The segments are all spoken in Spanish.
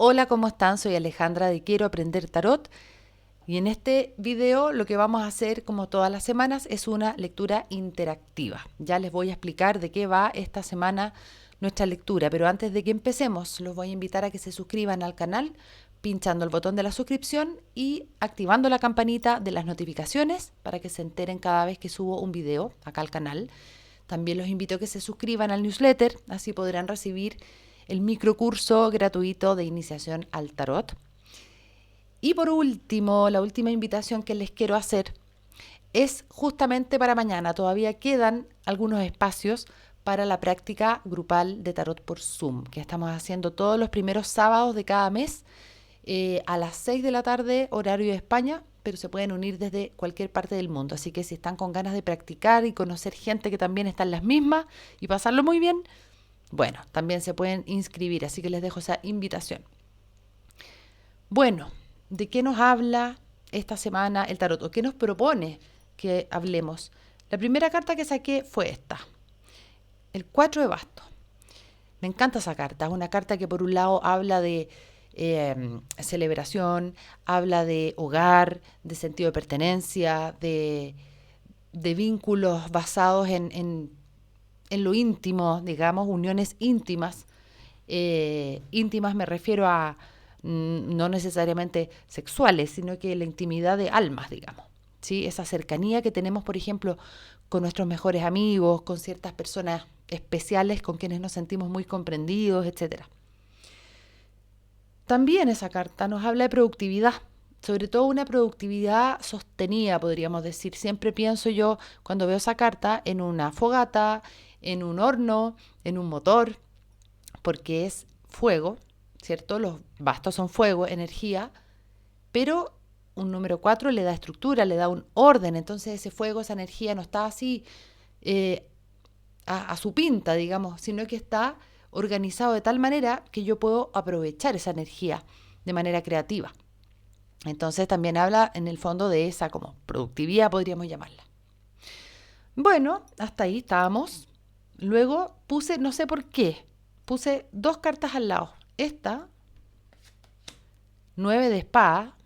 Hola, ¿cómo están? Soy Alejandra de Quiero Aprender Tarot y en este video lo que vamos a hacer, como todas las semanas, es una lectura interactiva. Ya les voy a explicar de qué va esta semana nuestra lectura, pero antes de que empecemos, los voy a invitar a que se suscriban al canal pinchando el botón de la suscripción y activando la campanita de las notificaciones para que se enteren cada vez que subo un video acá al canal. También los invito a que se suscriban al newsletter, así podrán recibir el microcurso gratuito de iniciación al tarot. Y por último, la última invitación que les quiero hacer es justamente para mañana. Todavía quedan algunos espacios para la práctica grupal de tarot por Zoom, que estamos haciendo todos los primeros sábados de cada mes a las 6 de la tarde, horario de España, pero se pueden unir desde cualquier parte del mundo. Así que si están con ganas de practicar y conocer gente que también está en las mismas y pasarlo muy bien, bueno, también se pueden inscribir, así que les dejo esa invitación. Bueno, ¿de qué nos habla esta semana el tarot? ¿O qué nos propone que hablemos? La primera carta que saqué fue esta, el 4 de bastos. Me encanta esa carta, es una carta que por un lado habla de celebración, habla de hogar, de sentido de pertenencia, de vínculos basados en lo íntimo, digamos, uniones íntimas. Íntimas me refiero a no necesariamente sexuales, sino que la intimidad de almas, digamos. ¿Sí? Esa cercanía que tenemos, por ejemplo, con nuestros mejores amigos, con ciertas personas especiales con quienes nos sentimos muy comprendidos, etcétera. También esa carta nos habla de productividad, sobre todo una productividad sostenida, podríamos decir. Siempre pienso yo, cuando veo esa carta, en una fogata, en un horno, en un motor, porque es fuego, ¿cierto? Los bastos son fuego, energía, pero un número 4 le da estructura, le da un orden, entonces ese fuego, esa energía no está así eh, a su pinta, digamos, sino que está organizado de tal manera que yo puedo aprovechar esa energía de manera creativa. Entonces también habla en el fondo de esa como productividad, podríamos llamarla. Bueno, hasta ahí estábamos. Luego puse, no sé por qué, puse dos cartas al lado. Esta, 9 de espada,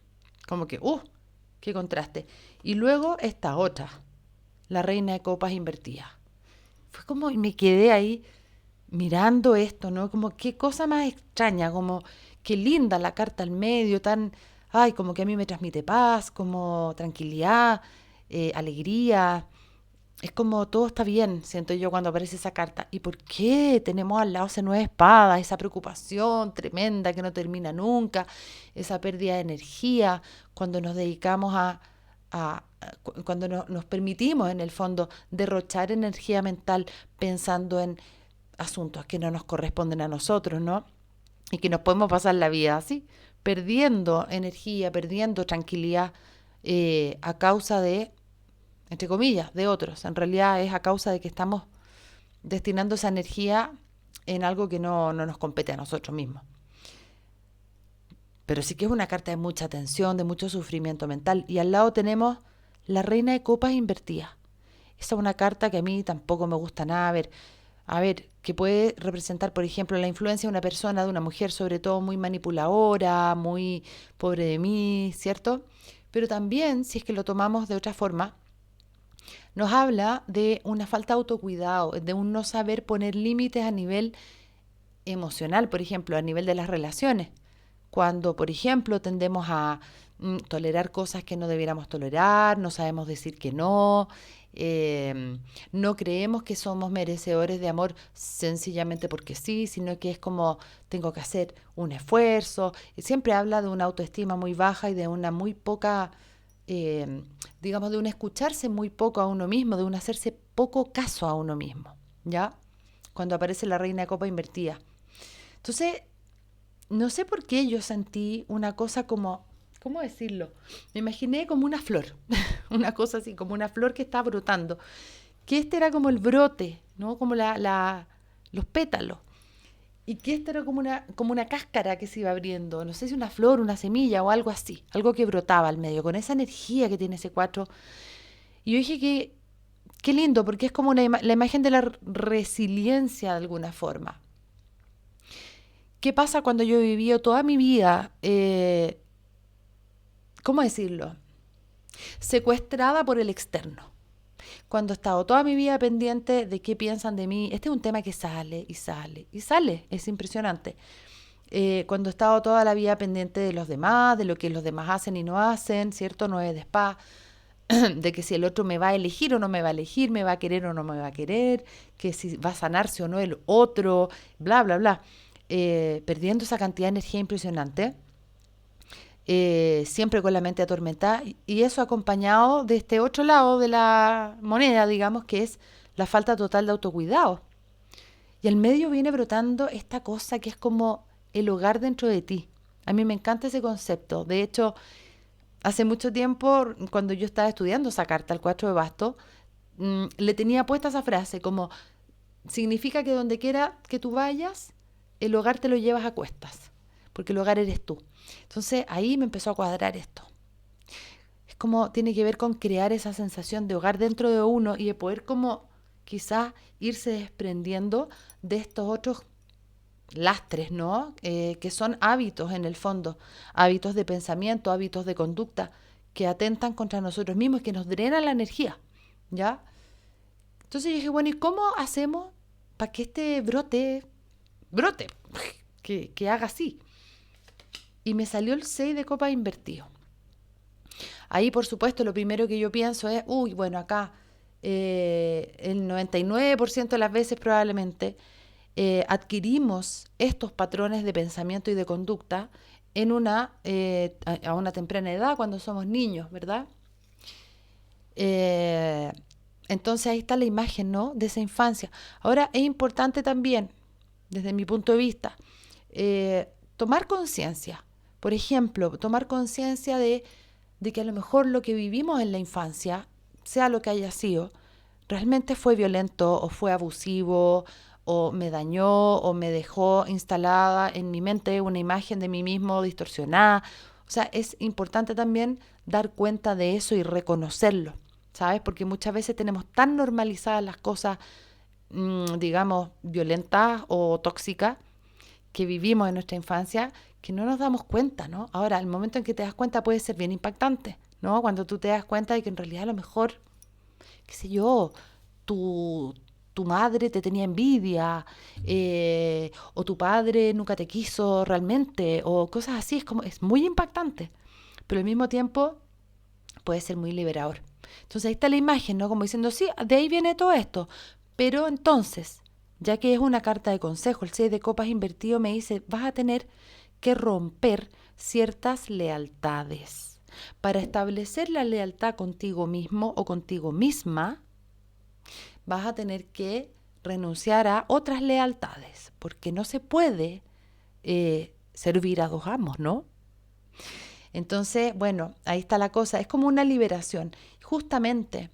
como que, qué contraste. Y luego esta otra, la reina de copas invertida. Fue como, me quedé ahí mirando esto, ¿no? Como qué cosa más extraña, como qué linda la carta al medio, tan, ay, como que a mí me transmite paz, como tranquilidad, alegría. Es como todo está bien, siento yo cuando aparece esa carta. ¿Y por qué tenemos al lado ese nueve espadas, esa preocupación tremenda que no termina nunca, esa pérdida de energía cuando nos dedicamos cuando nos permitimos en el fondo derrochar energía mental pensando en asuntos que no nos corresponden a nosotros, ¿no? Y que nos podemos pasar la vida así, perdiendo energía, perdiendo tranquilidad a causa de, entre comillas, de otros. En realidad es a causa de que estamos destinando esa energía en algo que no nos compete a nosotros mismos. Pero sí que es una carta de mucha tensión, de mucho sufrimiento mental. Y al lado tenemos la reina de copas invertida. Esa es una carta que a mí tampoco me gusta nada. A ver, que puede representar, por ejemplo, la influencia de una persona, de una mujer, sobre todo muy manipuladora, muy pobre de mí, ¿cierto? Pero también, si es que lo tomamos de otra forma, nos habla de una falta de autocuidado, de un no saber poner límites a nivel emocional, por ejemplo, a nivel de las relaciones. Cuando, por ejemplo, tendemos a tolerar cosas que no debiéramos tolerar, no sabemos decir que no, no creemos que somos merecedores de amor sencillamente porque sí, sino que es como tengo que hacer un esfuerzo. Y siempre habla de una autoestima muy baja y de una muy poca, digamos, de un escucharse muy poco a uno mismo, de un hacerse poco caso a uno mismo, ¿ya? Cuando aparece la reina de copa invertida. Entonces, no sé por qué yo sentí una cosa como, ¿cómo decirlo? Me imaginé como una flor, una cosa así, como una flor que está brotando. Que este era como el brote, ¿no? Como los pétalos. Y que este era como una cáscara que se iba abriendo. No sé si una flor, una semilla o algo así. Algo que brotaba al medio, con esa energía que tiene ese cuatro. Y yo dije que, qué lindo, porque es como la imagen de la resiliencia de alguna forma. ¿qué pasa cuando yo he vivido toda mi vida, ¿cómo decirlo? Secuestrada por el externo. Cuando he estado toda mi vida pendiente de qué piensan de mí. Este es un tema que sale y sale y sale. Es impresionante. Cuando he estado toda la vida pendiente de los demás, de lo que los demás hacen y no hacen, ¿cierto? 9 de espada. De que si el otro me va a elegir o no me va a elegir, me va a querer o no me va a querer, que si va a sanarse o no el otro, bla, bla, bla. Perdiendo esa cantidad de energía impresionante. Siempre con la mente atormentada, y eso acompañado de este otro lado de la moneda, digamos, que es la falta total de autocuidado. Y al medio viene brotando esta cosa que es como el hogar dentro de ti. A mí me encanta ese concepto. De hecho, hace mucho tiempo, cuando yo estaba estudiando esa carta, el 4 de bastos, le tenía puesta esa frase como, significa que donde quiera que tú vayas, el hogar te lo llevas a cuestas, porque el hogar eres tú. Entonces ahí me empezó a cuadrar esto. Es como tiene que ver con crear esa sensación de hogar dentro de uno y de poder como quizás irse desprendiendo de estos otros lastres, ¿no? Que son hábitos en el fondo, hábitos de pensamiento, hábitos de conducta que atentan contra nosotros mismos, que nos drenan la energía, ¿ya? Entonces yo dije, bueno, ¿y cómo hacemos para que este brote, que haga así? Y me salió el 6 de copas invertido. Ahí, por supuesto, lo primero que yo pienso es, bueno, acá el 99% de las veces probablemente adquirimos estos patrones de pensamiento y de conducta en a una temprana edad, cuando somos niños, ¿verdad? Entonces ahí está la imagen, ¿no? De esa infancia. Ahora, es importante también, desde mi punto de vista, tomar conciencia. Por ejemplo, tomar conciencia de que a lo mejor lo que vivimos en la infancia, sea lo que haya sido, realmente fue violento o fue abusivo o me dañó o me dejó instalada en mi mente una imagen de mí mismo distorsionada. O sea, es importante también dar cuenta de eso y reconocerlo, ¿sabes? Porque muchas veces tenemos tan normalizadas las cosas, digamos, violentas o tóxicas que vivimos en nuestra infancia, que no nos damos cuenta, ¿no? Ahora, el momento en que te das cuenta puede ser bien impactante, ¿no? Cuando tú te das cuenta de que en realidad a lo mejor, qué sé yo, tu madre te tenía envidia, o tu padre nunca te quiso realmente, o cosas así, es muy impactante, pero al mismo tiempo puede ser muy liberador. Entonces ahí está la imagen, ¿no? Como diciendo, sí, de ahí viene todo esto, pero entonces, ya que es una carta de consejo, el 6 de copas invertido me dice, vas a tener que romper ciertas lealtades. Para establecer la lealtad contigo mismo o contigo misma, vas a tener que renunciar a otras lealtades, porque no se puede servir a dos amos, ¿no? Entonces, bueno, ahí está la cosa, es como una liberación. Justamente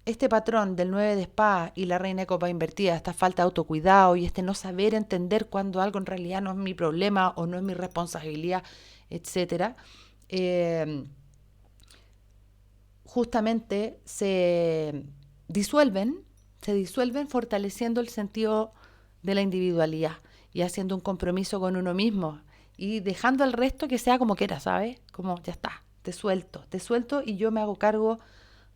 este patrón del 9 de espada y la reina de copa invertida, esta falta de autocuidado y este no saber entender cuando algo en realidad no es mi problema o no es mi responsabilidad, etcétera, justamente se disuelven fortaleciendo el sentido de la individualidad y haciendo un compromiso con uno mismo y dejando al resto que sea como quiera, ¿sabes? Como ya está, te suelto y yo me hago cargo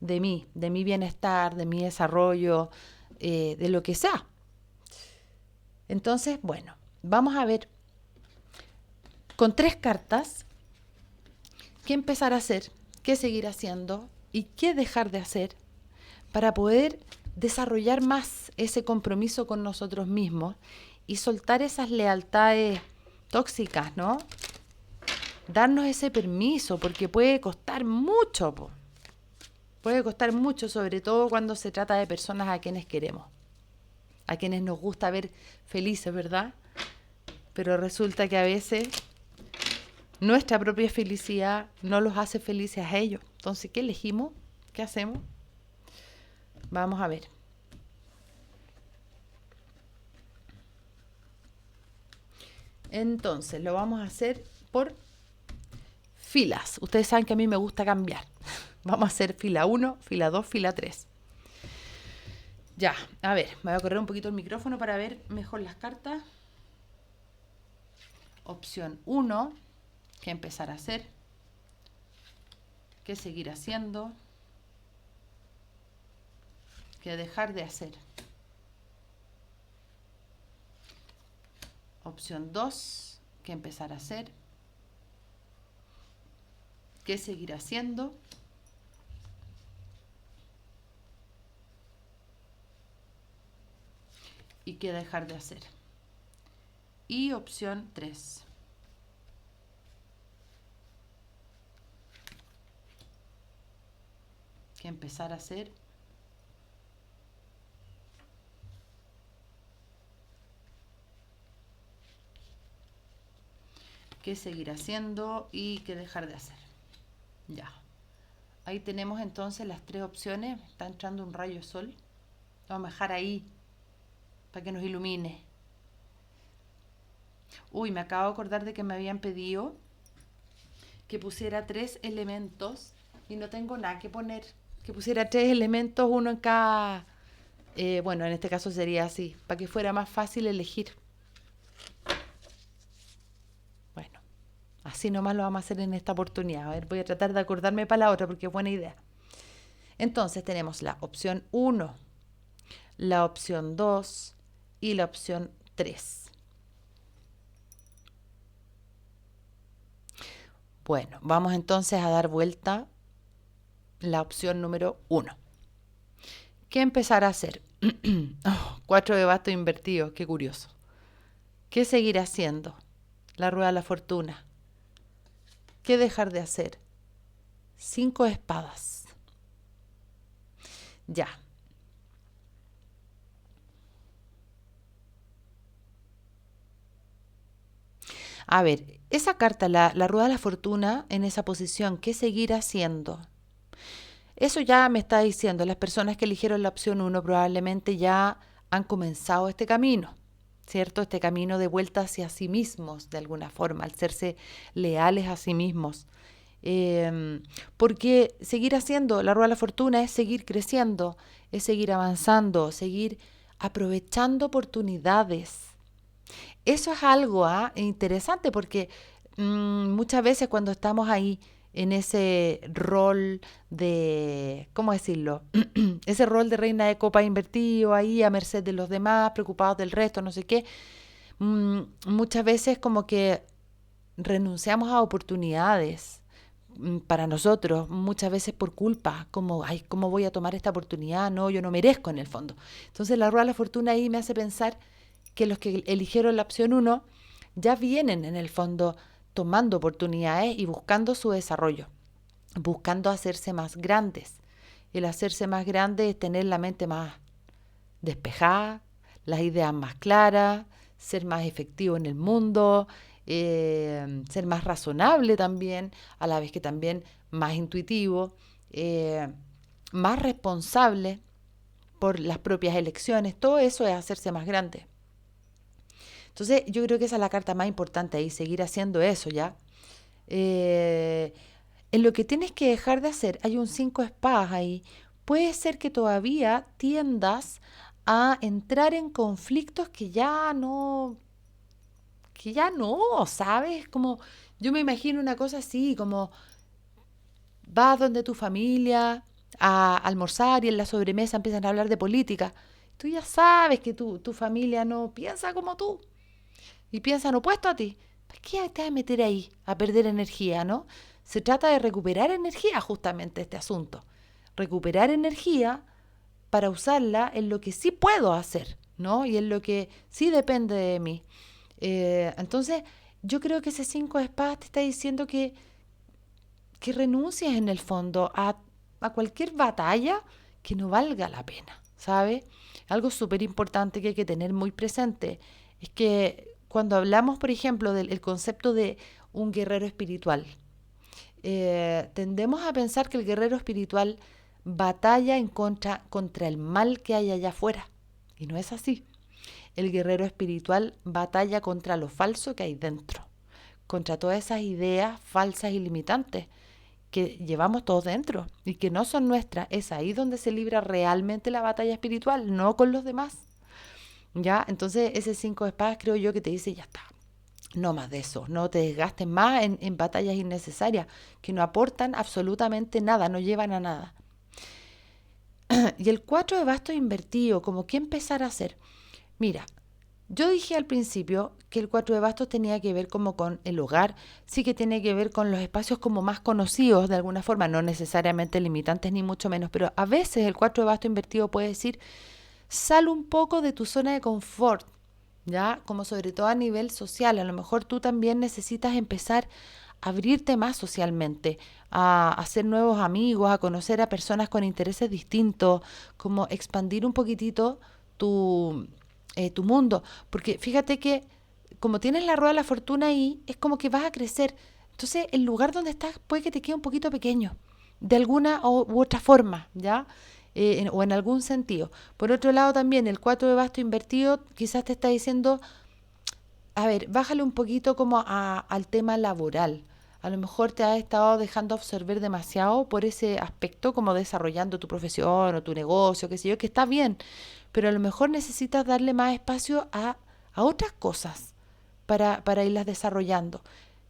de mí, de mi bienestar, de mi desarrollo, de lo que sea. Entonces, bueno, vamos a ver con 3 cartas qué empezar a hacer, qué seguir haciendo y qué dejar de hacer para poder desarrollar más ese compromiso con nosotros mismos y soltar esas lealtades tóxicas, ¿no? Darnos ese permiso, porque puede costar mucho, po. Puede costar mucho, sobre todo cuando se trata de personas a quienes queremos, a quienes nos gusta ver felices, ¿verdad? Pero resulta que a veces nuestra propia felicidad no los hace felices a ellos. Entonces, ¿qué elegimos? ¿Qué hacemos? Vamos a ver. Entonces, lo vamos a hacer por filas. Ustedes saben que a mí me gusta cambiar. Vamos a hacer fila 1, fila 2, fila 3. Ya, a ver, me voy a correr un poquito el micrófono para ver mejor las cartas. Opción 1, ¿qué empezar a hacer? ¿Qué seguir haciendo? ¿Qué dejar de hacer? Opción 2, ¿qué empezar a hacer? ¿Qué seguir haciendo? ¿Y qué dejar de hacer? Y opción 3. ¿Qué empezar a hacer? ¿Qué seguir haciendo? Y qué dejar de hacer. Ya. Ahí tenemos entonces las 3 opciones. Está entrando un rayo de sol. Vamos a dejar ahí para que nos ilumine. Uy, me acabo de acordar de que me habían pedido que pusiera 3 elementos y no tengo nada que poner. Que pusiera 3 elementos, uno en cada... bueno, en este caso sería así, para que fuera más fácil elegir. Bueno, así nomás lo vamos a hacer en esta oportunidad. A ver, voy a tratar de acordarme para la otra porque es buena idea. Entonces tenemos la opción 1, la opción 2 y la opción 3. Bueno, vamos entonces a dar vuelta la opción número 1. ¿Qué empezar a hacer? 4 de bastos invertidos, qué curioso. ¿Qué seguir haciendo? La rueda de la fortuna. ¿Qué dejar de hacer? 5 espadas. Ya. A ver, esa carta, la rueda de la fortuna, en esa posición, ¿qué seguir haciendo? Eso ya me está diciendo, las personas que eligieron la opción 1 probablemente ya han comenzado este camino, ¿cierto? Este camino de vuelta hacia sí mismos, de alguna forma, al serse leales a sí mismos. Porque seguir haciendo la rueda de la fortuna es seguir creciendo, es seguir avanzando, seguir aprovechando oportunidades. Eso es algo interesante porque muchas veces cuando estamos ahí en ese rol de, ¿cómo decirlo? Ese rol de reina de copa invertido ahí a merced de los demás, preocupados del resto, no sé qué, muchas veces como que renunciamos a oportunidades para nosotros, muchas veces por culpa, como, ay, ¿cómo voy a tomar esta oportunidad? No, yo no merezco en el fondo. Entonces la rueda de la fortuna ahí me hace pensar que los que eligieron la opción 1 ya vienen en el fondo tomando oportunidades y buscando su desarrollo, buscando hacerse más grandes. El hacerse más grande es tener la mente más despejada, las ideas más claras, ser más efectivo en el mundo, ser más razonable también, a la vez que también más intuitivo, más responsable por las propias elecciones. Todo eso es hacerse más grande. Entonces yo creo que esa es la carta más importante ahí, seguir haciendo eso, ¿ya? En lo que tienes que dejar de hacer, hay un 5 de espadas ahí. Puede ser que todavía tiendas a entrar en conflictos ¿sabes? Como yo me imagino una cosa así, como vas donde tu familia a almorzar y en la sobremesa empiezan a hablar de política. Tú ya sabes que tu familia no piensa como tú y piensan opuesto a ti. ¿Para qué te vas a meter ahí a perder energía, no? Se trata de recuperar energía justamente este asunto. Recuperar energía para usarla en lo que sí puedo hacer, ¿no? Y en lo que sí depende de mí. Entonces, yo creo que ese 5 de espadas te está diciendo que renuncies en el fondo a cualquier batalla que no valga la pena, ¿sabes? Algo súper importante que hay que tener muy presente es que cuando hablamos, por ejemplo, del concepto de un guerrero espiritual, tendemos a pensar que el guerrero espiritual batalla contra el mal que hay allá afuera. Y no es así. El guerrero espiritual batalla contra lo falso que hay dentro, contra todas esas ideas falsas y limitantes que llevamos todos dentro y que no son nuestras. Es ahí donde se libra realmente la batalla espiritual, no con los demás. ¿Ya? Entonces ese 5 de espadas creo yo que te dice, ya está, no más de eso, no te desgastes más en batallas innecesarias que no aportan absolutamente nada, no llevan a nada. Y el 4 de bastos invertido, como qué empezar a hacer. Mira, yo dije al principio que el 4 de bastos tenía que ver como con el hogar, sí que tiene que ver con los espacios como más conocidos de alguna forma, no necesariamente limitantes ni mucho menos, pero a veces el 4 de bastos invertido puede decir, sal un poco de tu zona de confort, ¿ya? Como sobre todo a nivel social, a lo mejor tú también necesitas empezar a abrirte más socialmente, a hacer nuevos amigos, a conocer a personas con intereses distintos, como expandir un poquitito tu mundo, porque fíjate que como tienes la rueda de la fortuna ahí, es como que vas a crecer. Entonces, el lugar donde estás puede que te quede un poquito pequeño, de alguna u otra forma, ¿ya? O en algún sentido. Por otro lado, también el 4 de basto invertido quizás te está diciendo, a ver, bájale un poquito como al tema laboral. A lo mejor te has estado dejando absorber demasiado por ese aspecto, como desarrollando tu profesión o tu negocio, qué sé yo, que está bien, pero a lo mejor necesitas darle más espacio a otras cosas para irlas desarrollando.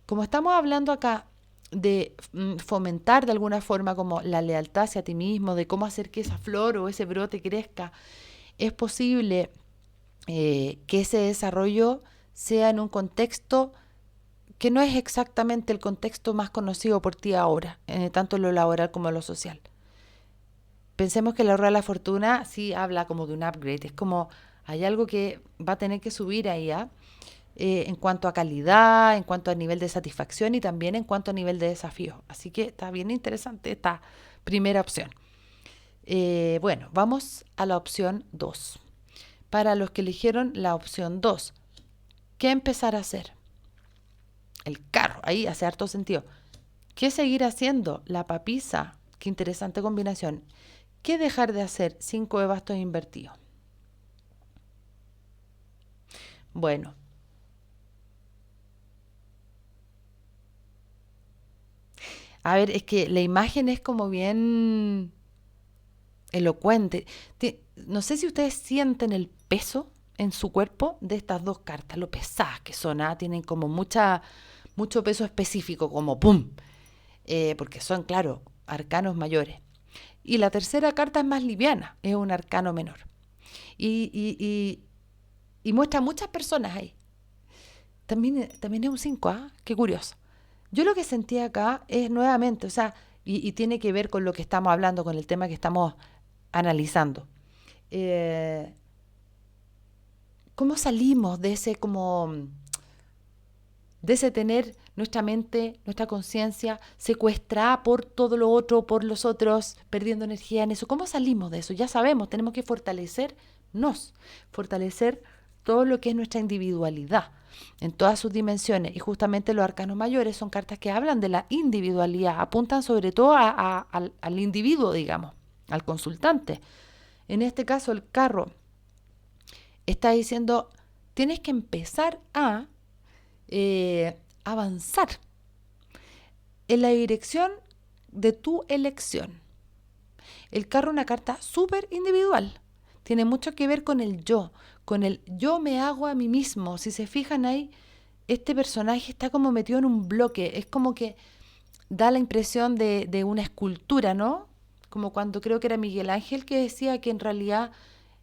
Como estamos hablando acá de fomentar de alguna forma como la lealtad hacia ti mismo, de cómo hacer que esa flor o ese brote crezca, es posible que ese desarrollo sea en un contexto que no es exactamente el contexto más conocido por ti ahora, tanto en lo laboral como en lo social. Pensemos que la rueda de la fortuna sí habla como de un upgrade, es como hay algo que va a tener que subir ahí, ¿ah? En cuanto a calidad, en cuanto a nivel de satisfacción y también en cuanto a nivel de desafío. Así que está bien interesante esta primera opción. Bueno, vamos a la opción 2. Para los que eligieron la opción 2, ¿qué empezar a hacer? El carro, ahí hace harto sentido. ¿Qué seguir haciendo? La papisa, qué interesante combinación. ¿Qué dejar de hacer? 5 de bastos invertidos. Bueno, a ver, es que la imagen es como bien elocuente. No sé si ustedes sienten el peso en su cuerpo de estas dos cartas, lo pesadas que son, ¿ah? Tienen como mucho peso específico, como ¡pum! Porque son, claro, arcanos mayores. Y la tercera carta es más liviana, es un arcano menor. Y, y, y, y muestra muchas personas ahí. También es un 5, ¿ah? Qué curioso. Yo lo que sentí acá es nuevamente, o sea, y tiene que ver con lo que estamos hablando, con el tema que estamos analizando. Eh, ¿Cómo salimos de ese como de ese tener nuestra mente, nuestra conciencia secuestrada por todo lo otro, por los otros, perdiendo energía en eso? ¿Cómo salimos de eso? Ya sabemos, tenemos que fortalecer todo lo que es nuestra individualidad en todas sus dimensiones. Y justamente los arcanos mayores son cartas que hablan de la individualidad, apuntan sobre todo al individuo, digamos, al consultante. En este caso, el carro está diciendo, tienes que empezar a avanzar en la dirección de tu elección. El carro es una carta súper individual. Tiene mucho que ver con el yo me hago a mí mismo. Si se fijan ahí, este personaje está como metido en un bloque. Es como que da la impresión de una escultura, ¿no? Como cuando creo que era Miguel Ángel que decía que en realidad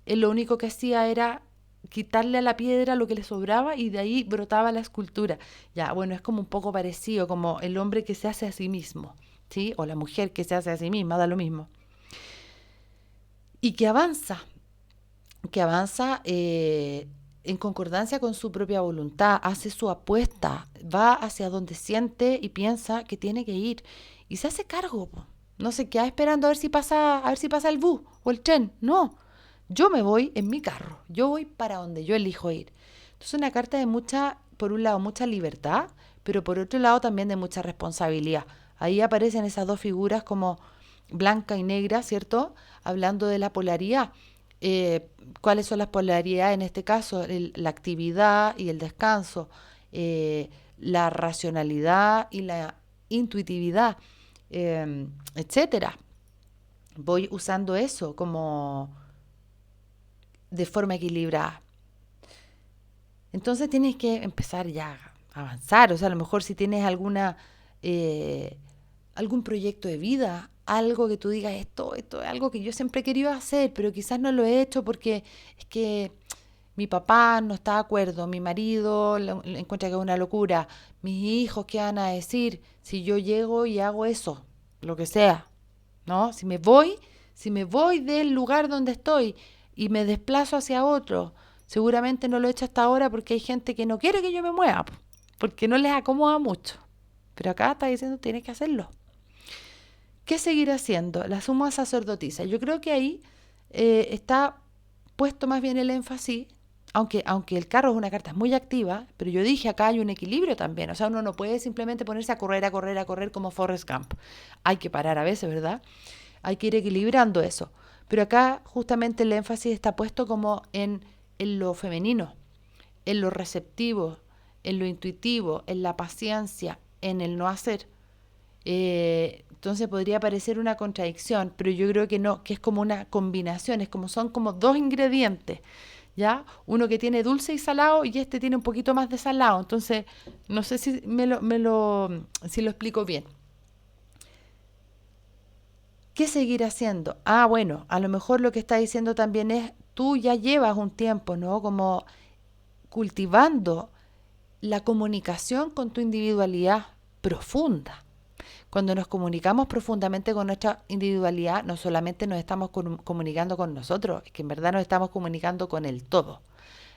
él lo único que hacía era quitarle a la piedra lo que le sobraba y de ahí brotaba la escultura. Ya, bueno, es como un poco parecido, como el hombre que se hace a sí mismo, ¿sí? O la mujer que se hace a sí misma, da lo mismo. Y que avanza en concordancia con su propia voluntad, hace su apuesta, va hacia donde siente y piensa que tiene que ir y se hace cargo. Po. No se queda esperando a ver si pasa el bus o el tren. No, yo me voy en mi carro, yo voy para donde yo elijo ir. Entonces una carta de mucha, por un lado, mucha libertad, pero por otro lado también de mucha responsabilidad. Ahí aparecen esas dos figuras como blanca y negra, ¿cierto? Hablando de la polaridad. ¿Cuáles son las polaridades en este caso? La actividad y el descanso, la racionalidad y la intuitividad. etcétera. Voy usando eso como de forma equilibrada. Entonces tienes que empezar ya a avanzar. O sea, a lo mejor si tienes eh, algún proyecto de vida, algo que tú digas, esto es algo que yo siempre he querido hacer, pero quizás no lo he hecho porque es que mi papá no está de acuerdo, mi marido le encuentra que es una locura, mis hijos, ¿qué van a decir si yo llego y hago eso? Lo que sea, ¿no? Si me voy del lugar donde estoy y me desplazo hacia otro, seguramente no lo he hecho hasta ahora porque hay gente que no quiere que yo me mueva, porque no les acomoda mucho. Pero acá está diciendo tienes que hacerlo. ¿Qué seguir haciendo? La suma sacerdotisa. Yo creo que ahí está puesto más bien el énfasis, aunque el carro es una carta muy activa, pero yo dije acá hay un equilibrio también. O sea, uno no puede simplemente ponerse a correr, a correr, a correr como Forrest Gump. Hay que parar a veces, ¿verdad? Hay que ir equilibrando eso. Pero acá justamente el énfasis está puesto como en lo femenino, en lo receptivo, en lo intuitivo, en la paciencia, en el no hacer. Entonces podría parecer una contradicción, pero yo creo que no, que es como una combinación, son como dos ingredientes, ¿ya? Uno que tiene dulce y salado y este tiene un poquito más de salado. Entonces, no sé si si lo explico bien. ¿Qué seguir haciendo? Ah, bueno, a lo mejor lo que está diciendo también es, tú ya llevas un tiempo, ¿no? Como cultivando la comunicación con tu individualidad profunda. Cuando nos comunicamos profundamente con nuestra individualidad, no solamente nos estamos comunicando con nosotros, es que en verdad nos estamos comunicando con el todo.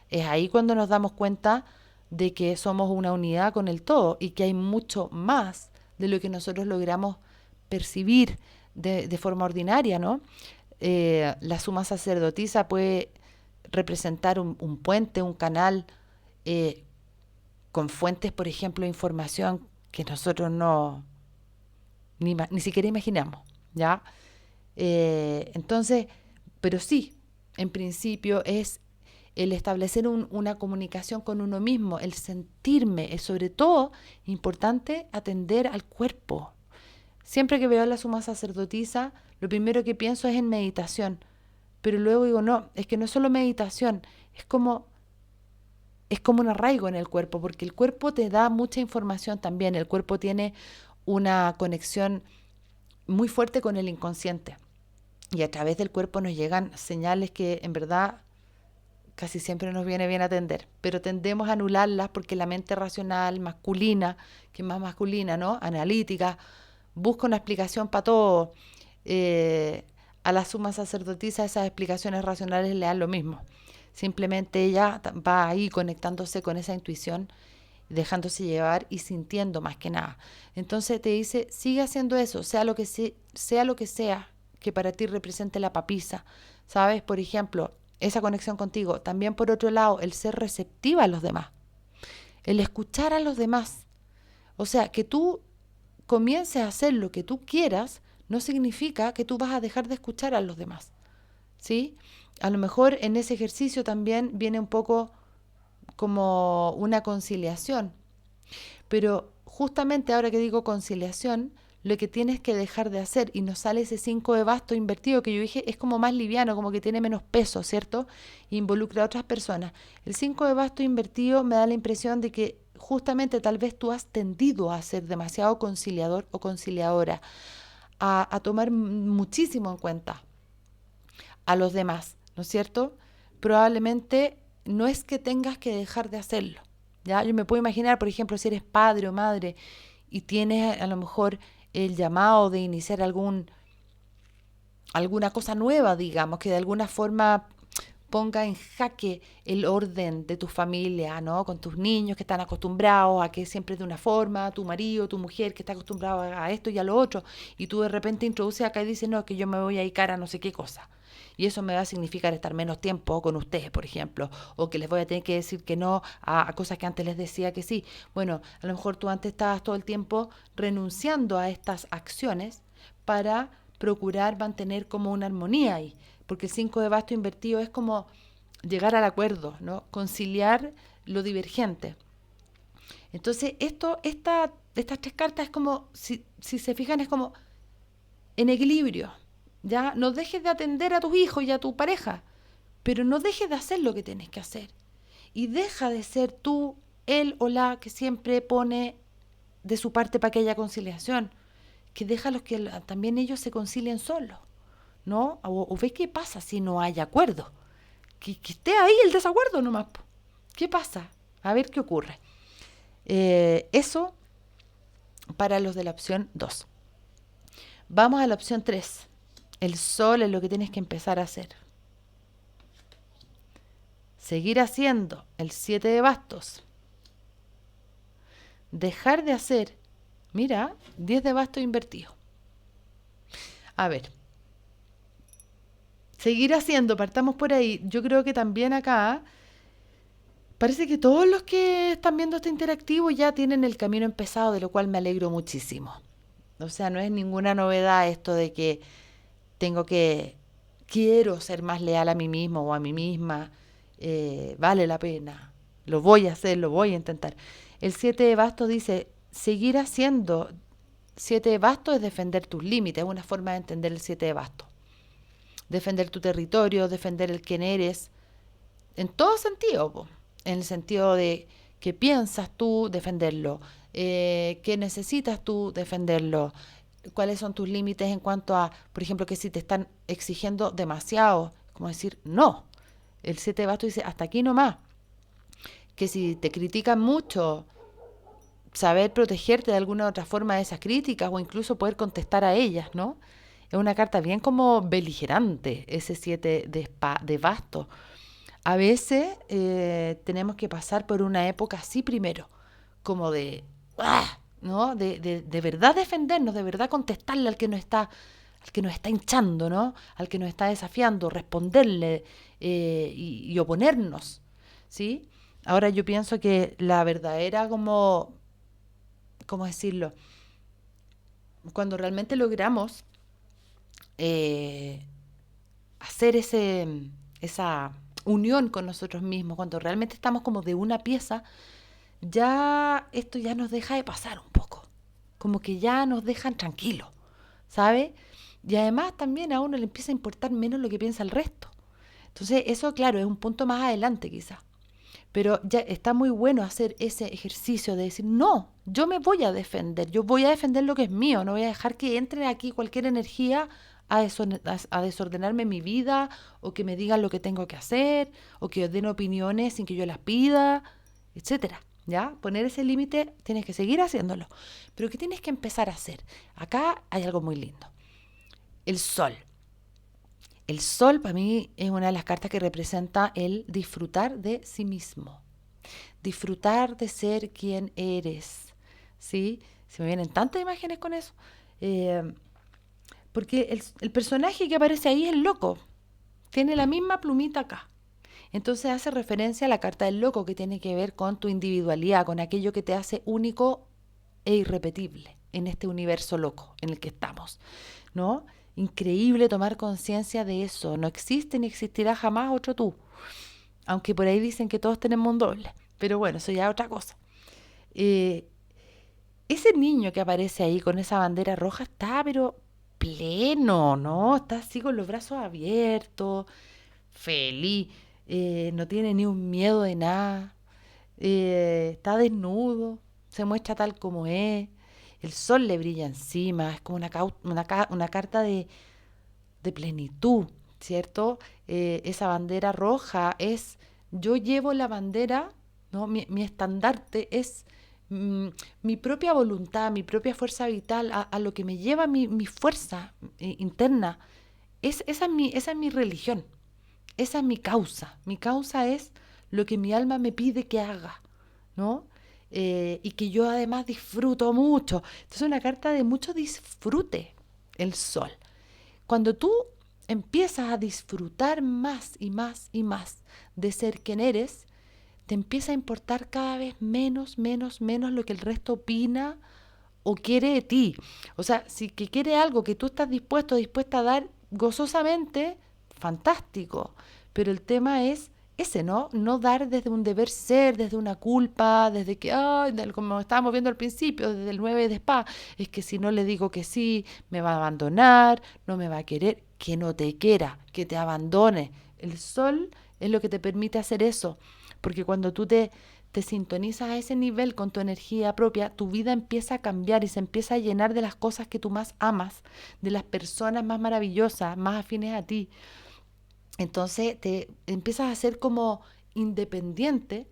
Es ahí cuando nos damos cuenta de que somos una unidad con el todo y que hay mucho más de lo que nosotros logramos percibir de forma ordinaria, ¿no? La suma sacerdotisa puede representar un puente, un canal eh, con fuentes, por ejemplo, de información que nosotros ni siquiera imaginamos, ¿ya? Entonces, pero sí, en principio es el establecer una comunicación con uno mismo, el sentirme, es sobre todo importante atender al cuerpo. Siempre que veo la suma sacerdotisa, lo primero que pienso es en meditación, pero luego digo, no, es que no es solo meditación, es como es como un arraigo en el cuerpo, porque el cuerpo te da mucha información también, el cuerpo tiene una conexión muy fuerte con el inconsciente y a través del cuerpo nos llegan señales que en verdad casi siempre nos viene bien atender, pero tendemos a anularlas porque la mente racional masculina, que es más masculina, ¿no? Analítica, busca una explicación para todo. Eh, a la suma sacerdotisa esas explicaciones racionales le dan lo mismo. Simplemente ella va ahí conectándose con esa intuición, dejándose llevar y sintiendo más que nada. Entonces te dice, sigue haciendo eso, sea lo que sea que para ti represente la papisa. ¿Sabes? Por ejemplo, esa conexión contigo. También por otro lado, el ser receptiva a los demás, el escuchar a los demás. O sea, que tú comiences a hacer lo que tú quieras no significa que tú vas a dejar de escuchar a los demás, ¿sí? A lo mejor en ese ejercicio también viene un poco como una conciliación, pero justamente ahora que digo conciliación, lo que tienes que dejar de hacer y nos sale ese 5 de basto invertido que yo dije es como más liviano, como que tiene menos peso, ¿cierto? Involucra a otras personas. El 5 de basto invertido me da la impresión de que justamente tal vez tú has tendido a ser demasiado conciliador o conciliadora, a tomar muchísimo en cuenta a los demás, ¿no es cierto? Probablemente no es que tengas que dejar de hacerlo, ¿ya? Yo me puedo imaginar, por ejemplo, si eres padre o madre y tienes a lo mejor el llamado de iniciar alguna cosa nueva, digamos, que de alguna forma ponga en jaque el orden de tu familia, ¿no? Con tus niños que están acostumbrados a que siempre es de una forma, tu marido, tu mujer que está acostumbrado a esto y a lo otro, y tú de repente introduces acá y dices, no, que yo me voy a dedicar a no sé qué cosa. Y eso me va a significar estar menos tiempo con ustedes, por ejemplo, o que les voy a tener que decir que no a cosas que antes les decía que sí. Bueno, a lo mejor tú antes estabas todo el tiempo renunciando a estas acciones para procurar mantener como una armonía ahí, porque el 5 de basto invertido es como llegar al acuerdo, ¿no? Conciliar lo divergente. Entonces, esta de estas tres cartas es como, si se fijan, es como en equilibrio. Ya no dejes de atender a tus hijos y a tu pareja, pero no dejes de hacer lo que tienes que hacer. Y deja de ser tú, él o la que siempre pone de su parte para que haya conciliación. Que déjalos que también ellos se concilien solos, ¿no? O ve qué pasa si no hay acuerdo. Que esté ahí el desacuerdo nomás. ¿Qué pasa? A ver qué ocurre. Eso para los de la opción 2. Vamos a la opción 3. El sol es lo que tienes que empezar a hacer. Seguir haciendo el 7 de bastos. Dejar de hacer, mira, 10 de bastos invertido. A ver, seguir haciendo, partamos por ahí. Yo creo que también acá parece que todos los que están viendo este interactivo ya tienen el camino empezado, de lo cual me alegro muchísimo. O sea, no es ninguna novedad esto de que quiero ser más leal a mí mismo o a mí misma, vale la pena, lo voy a hacer, lo voy a intentar. El 7 de bastos dice, seguir haciendo. 7 de bastos es defender tus límites, es una forma de entender el 7 de bastos. Defender tu territorio, defender el quién eres, en todo sentido, po. En el sentido de qué piensas tú, defenderlo, qué necesitas tú, defenderlo, cuáles son tus límites en cuanto a, por ejemplo, que si te están exigiendo demasiado, como decir, no. El 7 de bastos dice, hasta aquí nomás. Que si te critican mucho, saber protegerte de alguna otra forma de esas críticas o incluso poder contestar a ellas, ¿no? Es una carta bien como beligerante, ese 7 de bastos. A veces tenemos que pasar por una época así primero, como de, ¿no? De verdad defendernos, de verdad contestarle al que nos está hinchando, ¿no? Al que nos está desafiando, responderle y oponernos, ¿sí? Ahora yo pienso que la verdadera ¿cómo decirlo? Cuando realmente logramos hacer esa unión con nosotros mismos, cuando realmente estamos como de una pieza, ya esto ya nos deja de pasar un poco, como que ya nos dejan tranquilos, ¿sabe? Y además también a uno le empieza a importar menos lo que piensa el resto. Entonces eso, claro, es un punto más adelante quizás. Pero ya está muy bueno hacer ese ejercicio de decir, no, yo me voy a defender, yo voy a defender lo que es mío, no voy a dejar que entre aquí cualquier energía a desordenarme mi vida, o que me digan lo que tengo que hacer, o que den opiniones sin que yo las pida, etcétera. ¿Ya? Poner ese límite, tienes que seguir haciéndolo. Pero ¿qué tienes que empezar a hacer? Acá hay algo muy lindo. El sol. El sol para mí es una de las cartas que representa el disfrutar de sí mismo. Disfrutar de ser quien eres. ¿Sí? Se me vienen tantas imágenes con eso. Porque el personaje que aparece ahí es el loco. Tiene la misma plumita acá. Entonces hace referencia a la carta del loco, que tiene que ver con tu individualidad, con aquello que te hace único e irrepetible en este universo loco en el que estamos, ¿no? Increíble tomar conciencia de eso. No existe ni existirá jamás otro tú. Aunque por ahí dicen que todos tenemos un doble. Pero bueno, eso ya es otra cosa. Eh, Ese niño que aparece ahí con esa bandera roja está, pero pleno, ¿no? Está así con los brazos abiertos, feliz, no tiene ni un miedo de nada, está desnudo, se muestra tal como es, el sol le brilla encima, es como una carta de plenitud, ¿cierto? Esa bandera roja es, yo llevo la bandera, ¿no? Mi estandarte es mi propia voluntad, mi propia fuerza vital, a lo que me lleva mi fuerza interna. Esa es mi religión, esa es mi causa. Mi causa es lo que mi alma me pide que haga, ¿no? Y que yo además disfruto mucho. Entonces es una carta de mucho disfrute, el sol. Cuando tú empiezas a disfrutar más y más y más de ser quien eres, te empieza a importar cada vez menos, menos, menos lo que el resto opina o quiere de ti. O sea, si que quiere algo que tú estás dispuesta a dar gozosamente, fantástico. Pero el tema es ese, ¿no? No dar desde un deber ser, desde una culpa, desde que, como estábamos viendo al principio, desde el 9 de espada, es que si no le digo que sí, me va a abandonar, no me va a querer, que no te quiera, que te abandone. El sol es lo que te permite hacer eso, porque cuando tú te sintonizas a ese nivel con tu energía propia, tu vida empieza a cambiar y se empieza a llenar de las cosas que tú más amas, de las personas más maravillosas, más afines a ti. Entonces te empiezas a ser como independiente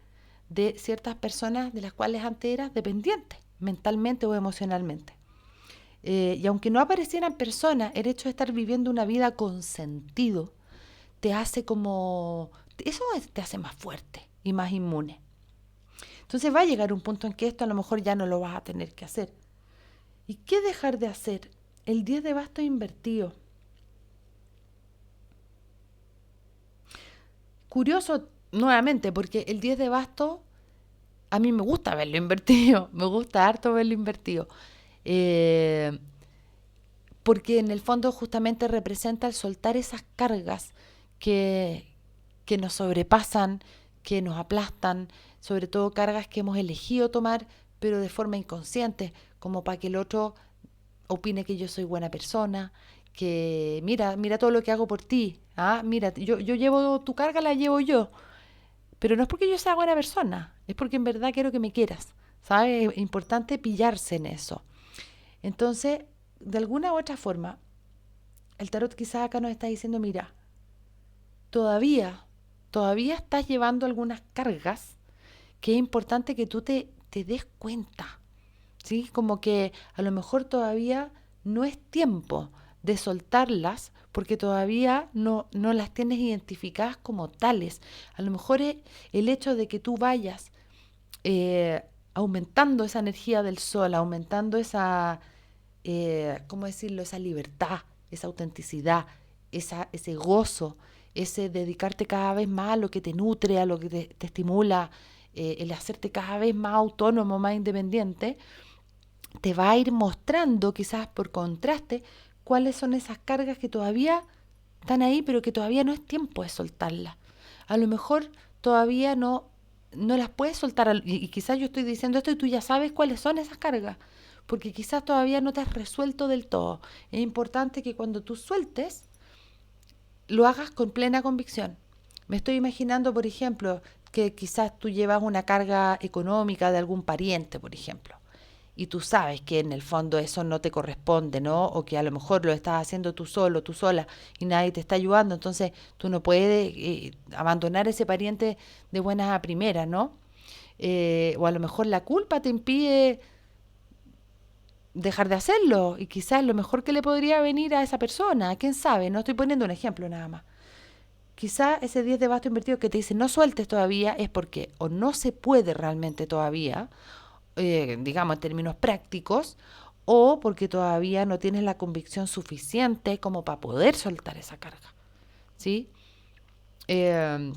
de ciertas personas de las cuales antes eras dependiente, mentalmente o emocionalmente. Y aunque no aparecieran personas, el hecho de estar viviendo una vida con sentido te hace como... Eso te hace más fuerte y más inmune. Entonces va a llegar un punto en que esto a lo mejor ya no lo vas a tener que hacer. ¿Y qué dejar de hacer? El 10 de bastos invertido. Curioso nuevamente, porque el 10 de bastos a mí me gusta verlo invertido, me gusta harto verlo invertido. Eh, Porque en el fondo justamente representa el soltar esas cargas que, que nos sobrepasan, que nos aplastan, sobre todo cargas que hemos elegido tomar, pero de forma inconsciente, como para que el otro opine que yo soy buena persona, que mira todo lo que hago por ti, mira, yo llevo tu carga, la llevo yo, pero no es porque yo sea buena persona, es porque en verdad quiero que me quieras, ¿sabes? Es importante pillarse en eso. Entonces, de alguna u otra forma, el tarot quizás acá nos está diciendo, mira, todavía, todavía estás llevando algunas cargas que es importante que tú te des cuenta, ¿sí? Como que a lo mejor todavía no es tiempo de soltarlas porque todavía no las tienes identificadas como tales. A lo mejor es el hecho de que tú vayas aumentando esa energía del sol, aumentando esa, ¿cómo decirlo? Esa libertad, esa autenticidad, ese gozo, ese dedicarte cada vez más a lo que te nutre, a lo que te estimula, el hacerte cada vez más autónomo, más independiente, te va a ir mostrando, quizás por contraste, cuáles son esas cargas que todavía están ahí, pero que todavía no es tiempo de soltarlas. A lo mejor todavía no las puedes soltar, y quizás yo estoy diciendo esto y tú ya sabes cuáles son esas cargas, porque quizás todavía no te has resuelto del todo. Es importante que cuando tú sueltes, lo hagas con plena convicción. Me estoy imaginando, por ejemplo, que quizás tú llevas una carga económica de algún pariente, por ejemplo, y tú sabes que en el fondo eso no te corresponde, ¿no? O que a lo mejor lo estás haciendo tú solo, tú sola, y nadie te está ayudando, entonces tú no puedes abandonar ese pariente de buenas a primeras, ¿no? O a lo mejor la culpa te impide dejar de hacerlo, y quizás lo mejor que le podría venir a esa persona, quién sabe, no estoy poniendo un ejemplo nada más. Quizá ese 10 de basto invertido que te dice no sueltes todavía es porque o no se puede realmente todavía, digamos en términos prácticos, o porque todavía no tienes la convicción suficiente como para poder soltar esa carga, ¿sí? Eh,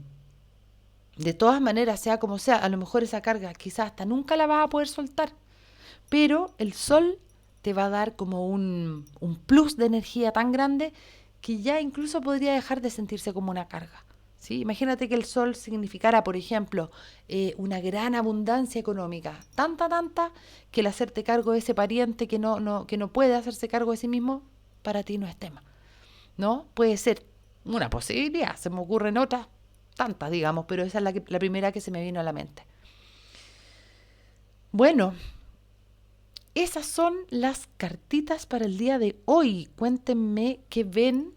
de todas maneras, sea como sea, a lo mejor esa carga quizás hasta nunca la vas a poder soltar, pero el sol te va a dar como un plus de energía tan grande que ya incluso podría dejar de sentirse como una carga. ¿Sí? Imagínate que el sol significara, por ejemplo, una gran abundancia económica, tanta, que el hacerte cargo de ese pariente que no puede hacerse cargo de sí mismo, para ti no es tema, ¿no? Puede ser una posibilidad, se me ocurren otras, tantas, digamos, pero esa es la primera que se me vino a la mente. Bueno, esas son las cartitas para el día de hoy. Cuéntenme qué ven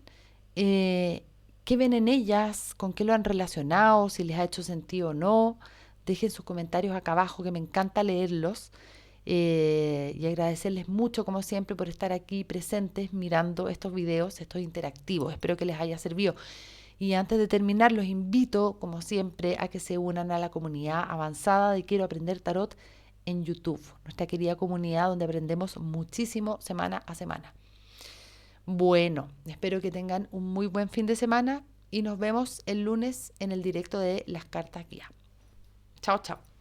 en ellas, con qué lo han relacionado, si les ha hecho sentido o no. Dejen sus comentarios acá abajo, que me encanta leerlos. Y agradecerles mucho, como siempre, por estar aquí presentes mirando estos videos, estos interactivos. Espero que les haya servido. Y antes de terminar, los invito, como siempre, a que se unan a la comunidad avanzada de Quiero Aprender Tarot en YouTube, nuestra querida comunidad donde aprendemos muchísimo semana a semana. Bueno, espero que tengan un muy buen fin de semana y nos vemos el lunes en el directo de las cartas guía. Chao, chao.